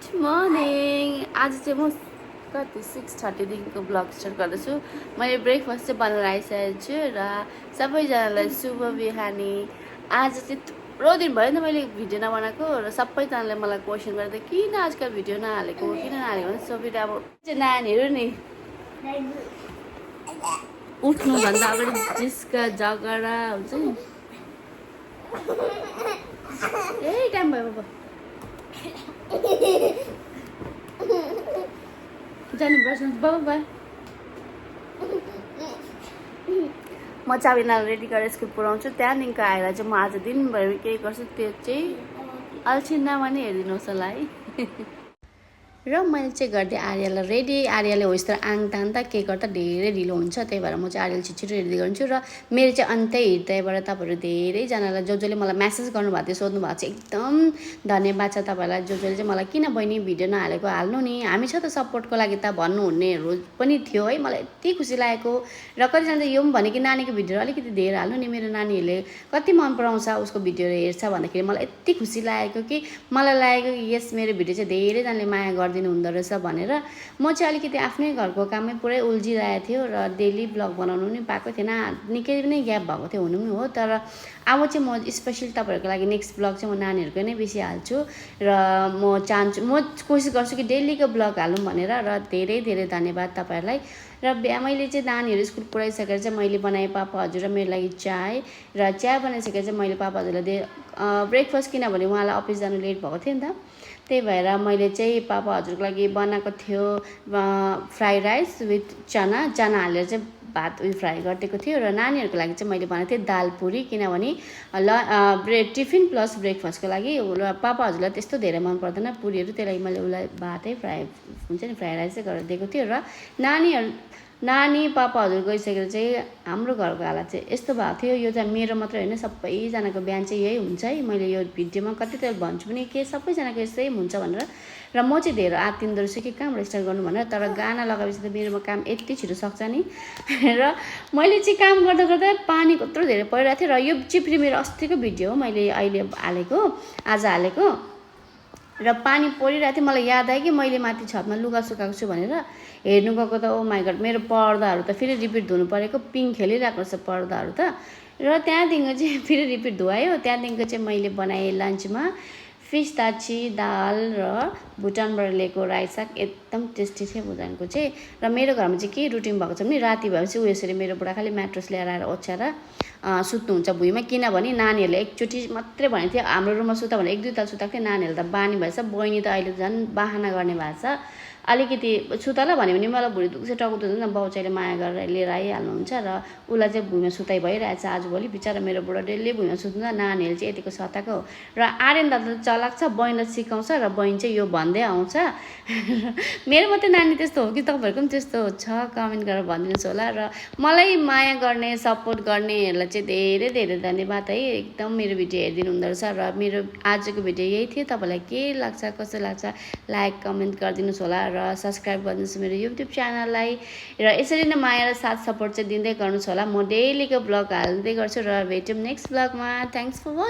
Good morning. आज चाहिँ म कति 6:30 देखिको ब्लग स्टार्ट गर्दैछु। मैले ब्रेकफास्ट चाहिँ बनाएर आइसकेको छु र सबैजनालाई शुभ बिहानी। आज चाहिँ थुप्रो दिन भयो नि त मैले भिडियो नबनाएको र सबैजनाले मलाई क्वेसन गर्दै किन आजकल भिडियो नहालेको किन नहालेको भने सबै अब चाहिँ नानीहरू नि उठ्नुभन्दा अगाडि जिस्का झगडा हुन्छ नि। यही टाइम भयो बाबा जानु बस्नु बाबा भयो। म चाबीनालाई रेडी गरेर स्कुल पुऱ्याउँछु। त्यहाँदेखिको आएर चाहिँ म आज दिनभरि केही गर्छु त्यो चाहिँ अल्छिन्दामा नै हेरिदिनुहोस् होला है। र मैले चाहिँ गर्दै आर्यलाई रेडी। आर्यले हो यस्तो आङ तान त के गर्दा धेरै ढिलो हुन्छ, त्यही भएर म चाहिँ आर्यले छिटो रेडी गर्छु। र मेरो चाहिँ अन्तै हृदयबाट तपाईँहरू धेरैजनालाई जसले मलाई मेसेज गर्नुभएको थियो सोध्नु भएको छ, एकदम धन्यवाद छ तपाईँहरूलाई। जसले चाहिँ मलाई किन बहिनी भिडियो नहालेको हाल्नु नि, हामी छ त सपोर्टको लागि त भन्नुहुनेहरू पनि थियो है। मलाई यति खुसी लागेको। र कतिजना चाहिँ यो पनि भने कि नानीको भिडियोहरू अलिकति धेरै हाल्नु नि, मेरो नानीहरूले कति मन पराउँछ उसको भिडियोहरू हेर्छ भन्दाखेरि मलाई यति खुसी लागेको कि मलाई लागेको कि यस मेरो भिडियो चाहिँ धेरैजनाले माया गरिदिनु हुँदो रहेछ भनेर। म चाहिँ अलिकति आफ्नै घरको काममै पुरै उल्झिरहेको थियो र डेली ब्लग बनाउनु पनि पाएको थिएन। निकै नै ग्याप भएको थियो हुनु पनि हो। तर अब चाहिँ म स्पेसली तपाईँहरूको लागि नेक्स्ट ब्लग चाहिँ म नानीहरूको नै बेसी हाल्छु र म चाहन्छु, म कोसिस गर्छु कि डेलीको ब्लग हालौँ भनेर। र धेरै धेरै धन्यवाद तपाईँहरूलाई। र मैले चाहिँ नानीहरू स्कुल पुऱ्याइसकेर चाहिँ मैले बनाएँ पापा हजुर र मेरो लागि चाय। र चिया बनाइसकेर चाहिँ मैले पापा हजुरलाई दिएँ ब्रेकफास्ट, किनभने उहाँलाई अफिस जानु लेट भएको थियो नि त। त्यही भएर मैले चाहिँ पापा हजुरको लागि बनाएको थियो फ्राइड राइस विथ चना हालेर चाहिँ भात फ्राई गरिदिएको थियो। र नानीहरूको लागि चाहिँ मैले बनाएको थिएँ दाल पुरी, किनभने टिफिन प्लस ब्रेकफास्टको लागि। पापा हजुरलाई त्यस्तो धेरै मन पर्दैन पुरीहरू, त्यही लागि मैले उसलाई भातै फ्राई हुन्छ नि फ्राई राइस चाहिँ गरेर दिएको थियो। र नानी पापा हजुर गइसकेर चाहिँ हाम्रो घरको हालत चाहिँ यस्तो भएको थियो। यो चाहिँ मेरो मात्र होइन, सबैजनाको बिहान चाहिँ यही हुन्छ है। मैले यो भिडियोमा कतिताल भन्छु पनि के सबैजनाको यस्तै हुन्छ भनेर। र म चाहिँ धेरै आत्तिँदो रहेछु कि कहाँबाट स्टार्ट गर्नु भनेर। तर गाना लगाएपछि त मेरोमा काम यति छिटो सक्छ नि। र मैले चाहिँ काम गर्दा गर्दा पानी कत्रो धेरै परिरहेको थियो। र यो चाहिँ फेरि मेरो अस्तिको भिडियो हो, मैले अहिले हालेको आज हालेको। र पानी परिरहेको थियो, मलाई याद आयो कि मैले माथि छतमा लुगा सुकाएको छु भनेर हेर्नु गएको त ओ माई गड मेरो पर्दाहरू त फेरि रिपिट धुनु परेको, पिङ खेलिरहेको रहेछ पर्दाहरू त। र त्यहाँदेखिको चाहिँ फेरि रिपिट धुवायो। त्यहाँदेखिको चाहिँ मैले बनाएँ लन्चमा फिस ताची दाल र भुटानबाट ल्याएको रायो साग, एकदम टेस्टी थियो भुटानको चाहिँ। र मेरो घरमा चाहिँ के रुटिन भएको छ भने राति भएपछि ऊ यसरी मेरो बुढा खालि म्याट्रेस ल्याएर आएर ओछ्याएर सुत्नुहुन्छ भुइँमा, किनभने नानीहरूले एकचोटि मात्रै भनेको थियो हाम्रो रुममा सुता भने 1-2 ताल सुताएको थियो। नानीहरू त बानी भएछ, बहिनी त अहिले झन् बाहना गर्ने भएको छ। अलिकति सुताला भन्यो भने मलाई भुँडी दुख्छ टाउको दुख्छ न, बाउचाइले माया गरेर लिएर आइहाल्नुहुन्छ। र उसलाई चाहिँ भुइँमा सुताइ भइरहेछ आजभोलि। बिचरा मेरो बुढा डेली भुइँमा सुत्नु, नानीहरूले चाहिँ यतिको सताएको। र आर्यन दादा चलाक छ, बहिनीलाई सिकाउँछ र बहिनी चाहिँ यो भन्दै आउँछ। मेरो मात्रै नानी त्यस्तो हो कि तपाईँहरूको पनि त्यस्तो छ कमेन्ट गरेर भनिदिनुहोस् होला। र मलाई माया गर्ने सपोर्ट गर्नेहरूलाई चाहिँ धेरै धेरै धन्यवाद है। एकदम मेरो भिडियो हेरिदिनु हुँदो रहेछ। र मेरो आजको भिडियो यही थियो। तपाईँलाई के लाग्छ कस्तो लाग्छ लाइक कमेन्ट गरिदिनुहोस् होला र सब्सक्राइब गरिदिनुहोस् मेरो युट्युब च्यानललाई। र यसरी नै माया र साथ सपोर्ट चाहिँ दिँदै गर्नुहोस् होला। म डेलीको ब्लग हाल्दै गर्छु र भेटौँ नेक्स्ट ब्लगमा। Thanks for watching.